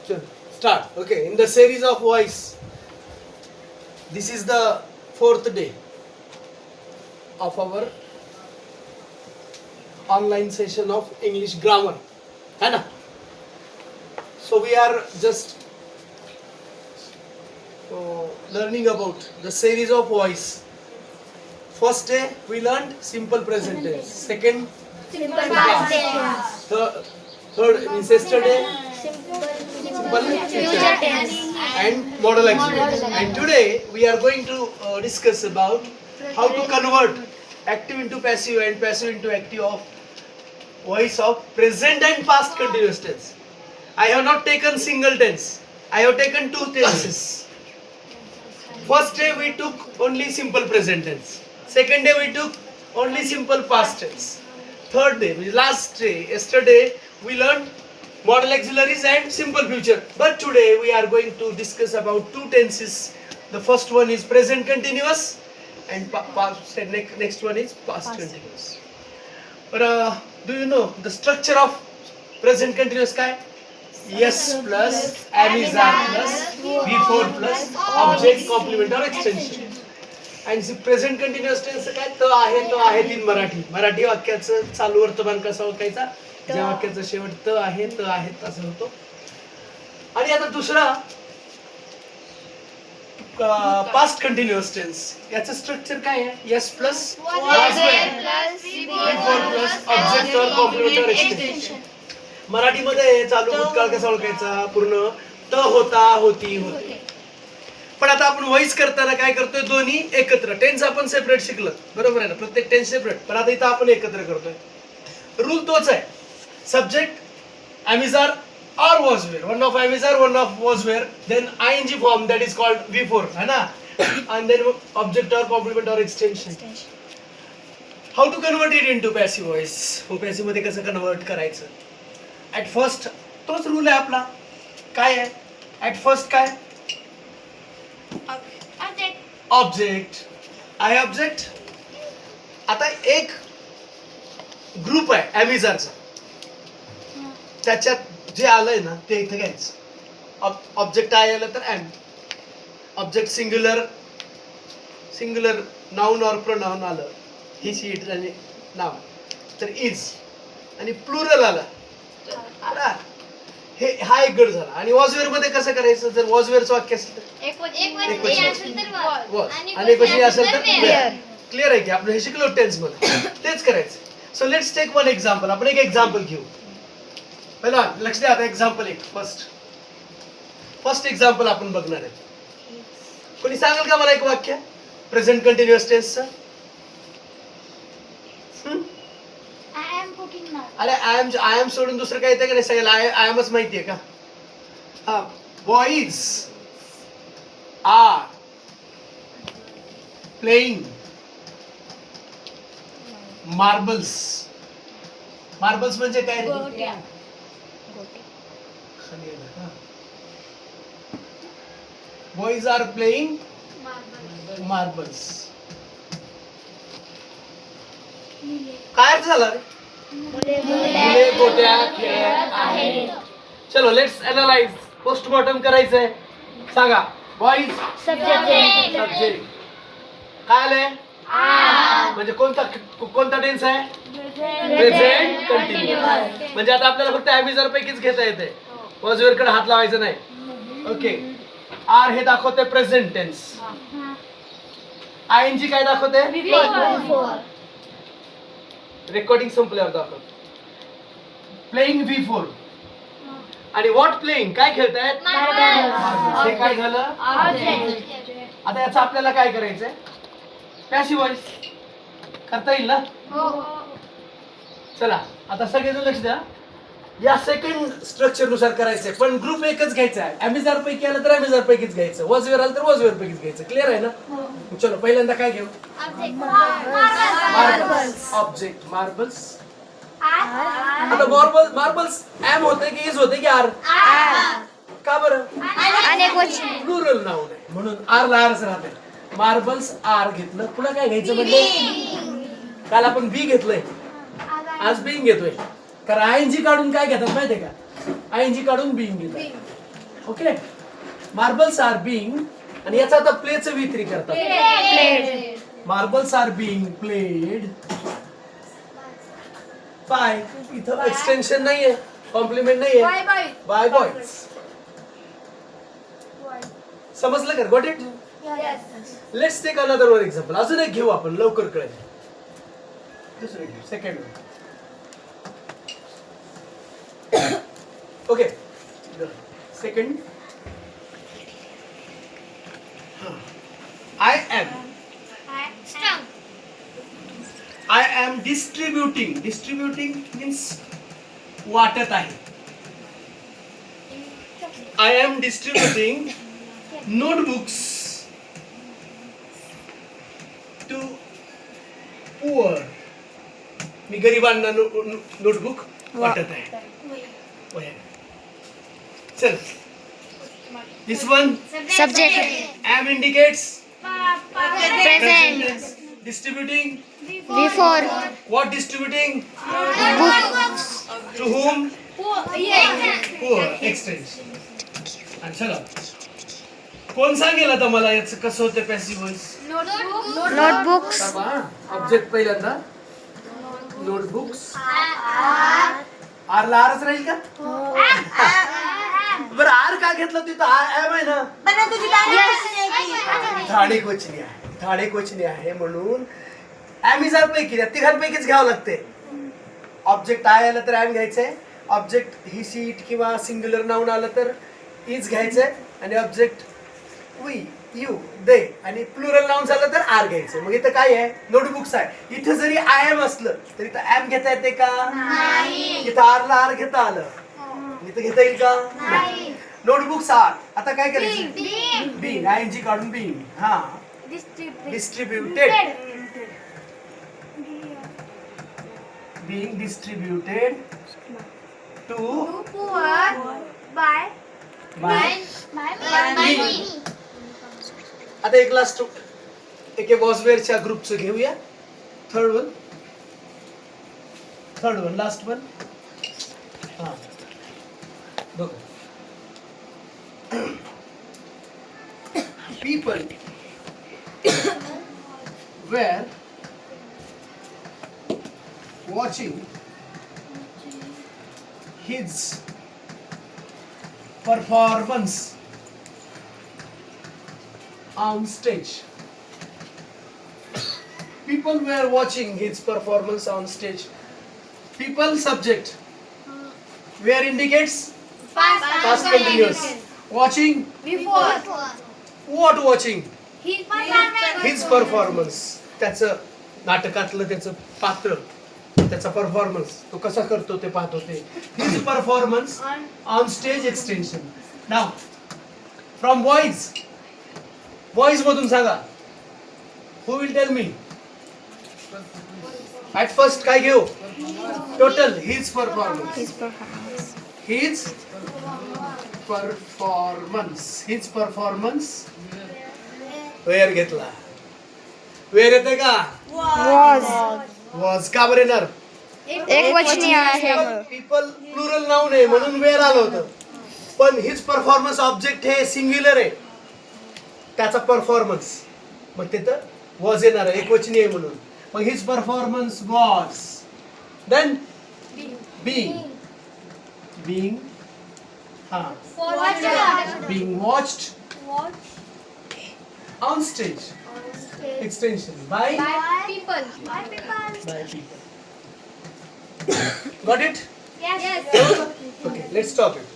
Start. Okay, in the series of voice, this is the fourth day of our online session of English grammar. है ना? So we are just learning about the series of voice. First day we learned simple present tense. Second, Simple past tense. third means yesterday, simple future tense. and model auxiliary. And today we are going to discuss about how to convert active into passive and passive into active of voice of present and past continuous tense. I have not taken single tense. I have taken two tenses. First day we took only simple present tense. Second day we took only simple past tense. Third day, last day, yesterday, we learned model auxiliaries and simple future. But today we are going to discuss about two tenses. The first one is present continuous and past, next one is past continuous. But do you know the structure of present continuous काय? Yes plus am is are plus before plus object complement or extension. आणि present continuous tense काय त आहे in Marathi वाक्याचं चालू वर्तमान कसं ओळखायचा ज्या वाक्याचं शेवट त आहे असं होतो. आणि आता दुसरा पास्ट कंटिन्युअस टेन्स याचं स्ट्रक्चर काय आहे yes plus before plus object और कॉम्प्लिमेंट और एक्सटेन्शन. मराठीमध्ये चालू भूतकाळ कसा ओळखायचा पूर्ण त होता होती होते. पण आता आपण व्हॉइस करताना काय करतोय दोन्ही एकत्र टेन्स आपण सेपरेट शिकलो बरोबर आहे ना प्रत्येक टेन्स सेपरेट पण आता इथं आपण एकत्र करतोय. रूल तोच आहे subject am is are or was were one of am is are one of was were then ing form that is called before है ना and then object or complement or extension. How to convert it into passive voice passive मध्ये कसं convert करायचं. At first तोच rule आहे आपला काय आहे ऍट फर्स्ट काय ऑब्जेक्ट आहे ऑब्जेक्ट. आता एक ग्रुप आहे ॲमिझारचा त्याच्यात जे आलंय ना ते इथे घ्यायचं. ऑब्जेक्ट आहे आलं तर am object singular noun or pronoun आलं ही शीट आणि नाव तर इज आणि प्लुरल आला हे हा एक गट झाला. आणि वॉजवेअर मध्ये कसं करायचं जर वॉजवेअरचं वाक्य असेल तर आणि एक वचनी असेल तर क्लिअर आहे की आपण हे शिकलो टेन्स मध्ये तेच करायचं. So let's take one example. आपण एक एक्झाम्पल घेऊ पहिला लक्ष द्या. आता एक्झाम्पल एक फर्स्ट एक्झाम्पल आपण बघणार आहे. कोणी सांगेल का मला एक वाक्य प्रेझेंट कंटिन्युअस टेन्सचं. अरे आय एम सोडून दुसरं काय येतं का नाही सगळ्याला आय एमच माहितीये का. हा बॉईज आर प्लेइंग मार्बल्स म्हणजे काय बॉईज आर प्लेइंग मार्बल्स काय अर्थ झाला रे मुले गोट्या खेळत आहेत. चलो लेट्स अनालाइज पोस्टमॉर्टम करायचंय. सांगा बॉईज सब्जेक्ट काय आलंय म्हणजे कोणता टेन्स आहे प्रेझेंट कंटिन्युअस. म्हणजे आता आपल्याला फक्त ॲमिझर पैकीच घेता येते वॉजवेअर कडे हात लावायचा नाही. ओके आर हे दाखवते प्रेझेंट टेन्स आयएनजी काय दाखवते रेकॉर्डिंग संपल्यावर दाखव प्लेइंग V4 आणि व्हॉट प्लेइंग काय खेळतायत हे काय झालं. आता याचं आपल्याला काय करायचंय पॅसिव्ह व्हॉइस करता येईल ना. चला आता सगळेजण लक्ष द्या. या सेकंड स्ट्रक्चर नुसार करायचंय पण ग्रुप एकच घ्यायचा आहे. ॲमिझार पैकी आलं तर ॲमिझार पैकीच घ्यायचं वॉजवेअर आलं तर वॉजवेअर पैकीच घ्यायचं. क्लिअर आहे ना. चलो पहिल्यांदा काय घेऊ मार्बल्स ऑब्जेक्ट मार्बल्स. आता मार्बल्स एम होते की इज होते की आर का बरं प्लुरल नाउन आहे म्हणून आर ला आरच राहते. मार्बल्स आर घेतलं पुन्हा काय घ्यायचं म्हणजे काल आपण बी घेतलंय आज बीइंग घेतोय कारण आयएनजी काढून काय घेतात माहितीये का आयएनजी काढून बीइंग घेतात. ओके. मार्बल्स आर बिंग, आणि याचा आता प्लेचं विक्री करतात. Played. Marbles are being played by, इथं एक्सटेन्शन नाहीये, कॉम्प्लिमेंट नाहीये, बाय बॉयज. समजलं का? Got it? Let's take another one example. अजून एक घेऊ आपण, लवकर कळेल. दुसरं घेऊ, second. Okay, second. I am distributing. Distributing means वाटत आहे. I am distributing notebooks to poor. मी गरिबांना नोटबुक वाटत आहे. वह्या. चल. This one Subject. am indicates Present. tense. Distributing. Before. What distributing? Books. To whom? Poor. Extension. आणि चला. कोण सांगेल आता मला याचं कसं होतं पॅसिव्ह व्हॉइस? Notebooks. ऑब्जेक्ट पहिल्यांदा नोटबुक्स. आर ला आरच राहील का? बरं, आर का घेतलं तिथं? एम आहे ना. ठाणे वचनी आहे. ठाणे वचनी आहे म्हणून एम पैकी तिघांपैकीच घ्यावं लागते. ऑब्जेक्ट आय आलं तर एम घ्यायचंय, ऑब्जेक्ट ही सीट किंवा सिंग्युलर नाऊन आलं तर इज घ्यायचंय, आणि ऑब्जेक्ट वी यू दे आणि प्लुरल नाऊन झालं तर आर घ्यायचं. मग इथं काय आहे? नोटबुक्स आहे. इथं जरी आय एम असलं तरी इथं एम घेता येते का? इथं आर ला आर घेता आलं, इथं घेता येईल का? Notebooks are. आता काय करायचं? बीइंग, आयएनजी काढून बीइंग. हा, distributed. being distributed to by आता एक लास्ट एक वॉजवेअरच्या ग्रुपचं घेऊया. Third one last one. हा बघ. people were watching his performance on stage. People were watching his performance on stage. People subject. Where indicates past continuous. Watching. What watching? His performance. त्याचं नाटकातलं त्याचं पात्र, त्याचा परफॉर्मन्स तो कसा करतो ते पाहत होते. His performance on stage extension. नाव फ्रॉम व्हॉइस मधून सांगा. Who will tell me? At first काय घेऊ? Total his performance. His performance were घेतला. वेअर येते का? वॉज का बरं येणार? एकवचनी आहे. पीपल प्लुरल नाऊन आहे म्हणून वेअर आलं होतं. पण हिज परफॉर्मन्स ऑब्जेक्ट हे सिंग्युलर आहे, त्याचा परफॉर्मन्स मग तिथं वॉज येणार आहे, एकवचनी आहे म्हणून. मग his performance was. Then being हा being watched on stage extension by people. Got it? Yes. Okay, let's stop it.